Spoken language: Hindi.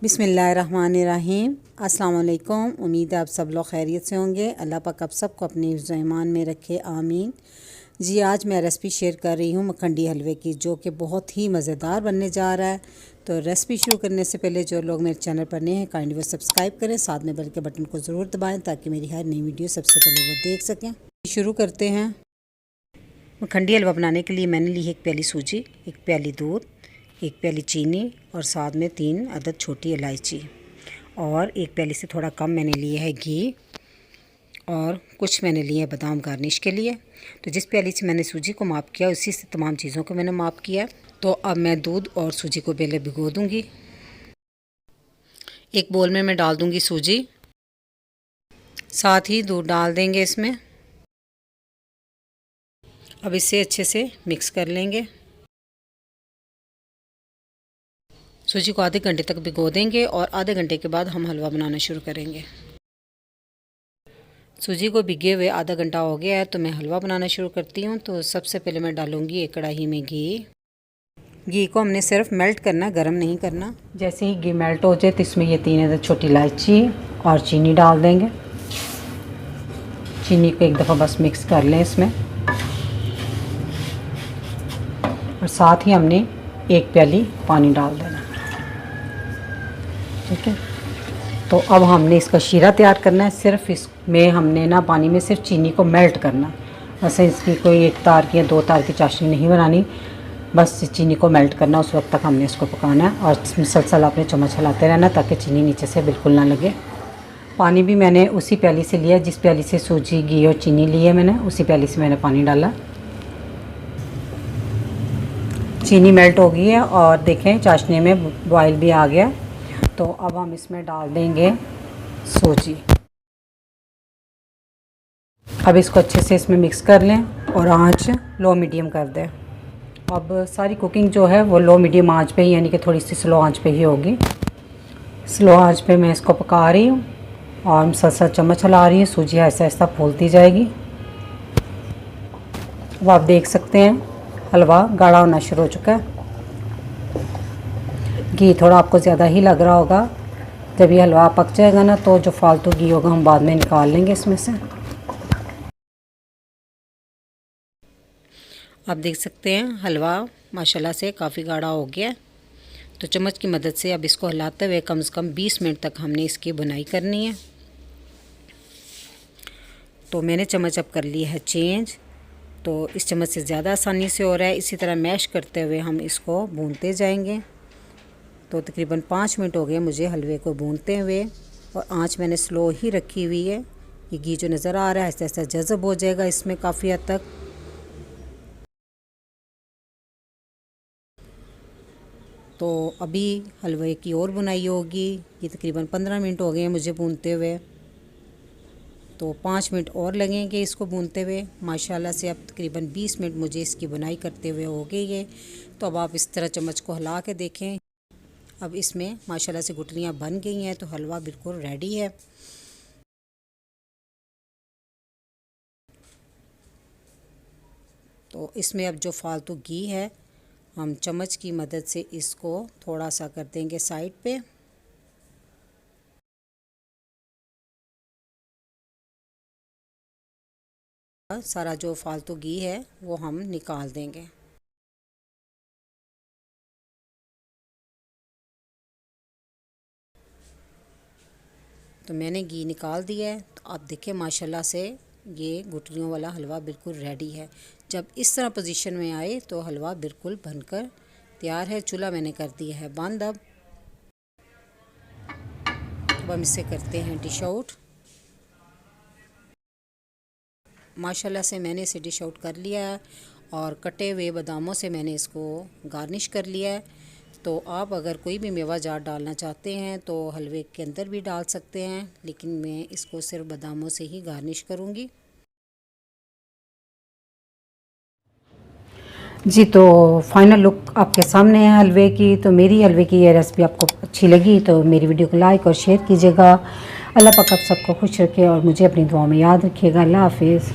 बिस्मिल्लाहिर्रहमानिर्रहीम। अस्सलाम वालेकुम। उम्मीद है आप सब लोग खैरियत से होंगे। अल्लाह पाक आप सबको अपने हिफ्ज़ ईमान में रखे, आमीन। जी, आज मैं रेसिपी शेयर कर रही हूँ मखंडी हलवे की, जो कि बहुत ही मज़ेदार बनने जा रहा है। तो रेसिपी शुरू करने से पहले जो लोग मेरे चैनल पर नए हैं काइंडली वो सब्सक्राइब करें, साथ में बेल के बटन को ज़रूर दबाएँ ताकि मेरी हर नई वीडियो सबसे पहले वो देख सकें। शुरू करते हैं। मखंडी हलवा बनाने के लिए मैंने ली है 1 प्याली सूजी, 1 प्याली दूध, 1 प्याली चीनी और साथ में 3 अदद छोटी इलायची और 1 प्याली से थोड़ा कम मैंने लिए है घी और कुछ मैंने लिए बादाम गार्निश के लिए। तो जिस प्याली से मैंने सूजी को माप किया उसी से तमाम चीज़ों को मैंने माप किया। तो अब मैं दूध और सूजी को पहले भिगो दूँगी। एक बोल में मैं डाल दूँगी सूजी, साथ ही दूध डाल देंगे इसमें। अब इसे अच्छे से मिक्स कर लेंगे। सूजी को आधे घंटे तक भिगो देंगे और आधे घंटे के बाद हम हलवा बनाना शुरू करेंगे। सूजी को भिगे हुए आधा घंटा हो गया है, तो मैं हलवा बनाना शुरू करती हूँ। तो सबसे पहले मैं डालूँगी एक कढ़ाई में घी। घी को हमने सिर्फ मेल्ट करना, गरम नहीं करना। जैसे ही घी मेल्ट हो जाए तो इसमें ये 3 अदद छोटी इलायची और चीनी डाल देंगे। चीनी को एक दफ़ा बस मिक्स कर लें इसमें, और साथ ही हमने 1 प्याली पानी डाल देना। ठीक है, तो अब हमने इसका शीरा तैयार करना है। सिर्फ इसमें हमने ना पानी में सिर्फ चीनी को मेल्ट करना। वैसे इसकी कोई 1 तार की या 2 तार की चाशनी नहीं बनानी, बस चीनी को मेल्ट करना। उस वक्त तक हमने इसको पकाना है और मुसलसल अपने चम्मच हिलाते रहना ताकि चीनी नीचे से बिल्कुल ना लगे। पानी भी मैंने उसी प्याली से लिया जिस प्याली से सूजी, घी और चीनी ली है मैंने, उसी प्याली से मैंने पानी डाला। चीनी मेल्ट हो गई है और देखें चाशनी में बॉयल भी आ गया। तो अब हम इसमें डाल देंगे सूजी। अब इसको अच्छे से इसमें मिक्स कर लें और आंच लो मीडियम कर दें। अब सारी कुकिंग जो है वो लो मीडियम आंच पे ही, यानी कि थोड़ी सी स्लो आंच पे ही होगी। स्लो आंच पे मैं इसको पका रही हूँ और मुसलसल चम्मच हिला रही हूँ। सूजी ऐसा ऐसा फूलती जाएगी। अब आप देख सकते हैं हलवा गाढ़ा होना शुरू हो चुका है। घी थोड़ा आपको ज़्यादा ही लग रहा होगा। जब ये हलवा पक जाएगा ना, तो जो फालतू घी होगा हम बाद में निकाल लेंगे इसमें से। आप देख सकते हैं हलवा माशाल्लाह से काफ़ी गाढ़ा हो गया है। तो चम्मच की मदद से अब इसको हिलाते हुए कम से कम 20 मिनट तक हमने इसकी बुनाई करनी है। तो मैंने चम्मच अब कर ली है चेंज। तो इस चम्मच से ज़्यादा आसानी से हो रहा है। इसी तरह मैश करते हुए हम इसको भूनते जाएंगे। तो तकरीबन 5 मिनट हो गए मुझे हलवे को भूनते हुए और आंच मैंने स्लो ही रखी हुई है। ये घी जो नज़र आ रहा है ऐसा ऐसा जज़ब हो जाएगा इसमें काफ़ी हद तक। तो अभी हलवे की और बुनाई होगी। ये तकरीबन 15 मिनट हो गए हैं मुझे भूनते हुए, तो 5 मिनट और लगेंगे इसको भूनते हुए। माशाल्लाह से अब तकरीबन 20 मिनट मुझे इसकी बुनाई करते हुए हो गई है। तो अब आप इस तरह चम्मच को हिला के देखें। अब इसमें माशाल्लाह से गुठलियाँ बन गई हैं, तो हलवा बिल्कुल रेडी है। तो इसमें अब जो फालतू घी है हम चम्मच की मदद से इसको थोड़ा सा कर देंगे साइड पे। सारा जो फालतू घी है वो हम निकाल देंगे। तो मैंने घी निकाल दिया है। तो आप देखिए माशाल्लाह से ये गुठलियों वाला हलवा बिल्कुल रेडी है। जब इस तरह पोजीशन में आए तो हलवा बिल्कुल बनकर तैयार है। चूल्हा मैंने कर दिया है बंद। अब हम इसे करते हैं डिश आउट। माशाल्लाह से मैंने इसे डिश आउट कर लिया है और कटे हुए बादामों से मैंने इसको गार्निश कर लिया है। तो आप अगर कोई भी मेवा जात डालना चाहते हैं तो हलवे के अंदर भी डाल सकते हैं, लेकिन मैं इसको सिर्फ बादामों से ही गार्निश करूँगी। जी, तो फाइनल लुक आपके सामने है हलवे की। तो मेरी हलवे की ये रेसिपी आपको अच्छी लगी तो मेरी वीडियो को लाइक और शेयर कीजिएगा। अल्लाह पाक आप सबको खुश रखे और मुझे अपनी दुआ में याद रखिएगा। अल्लाह हाफिज़।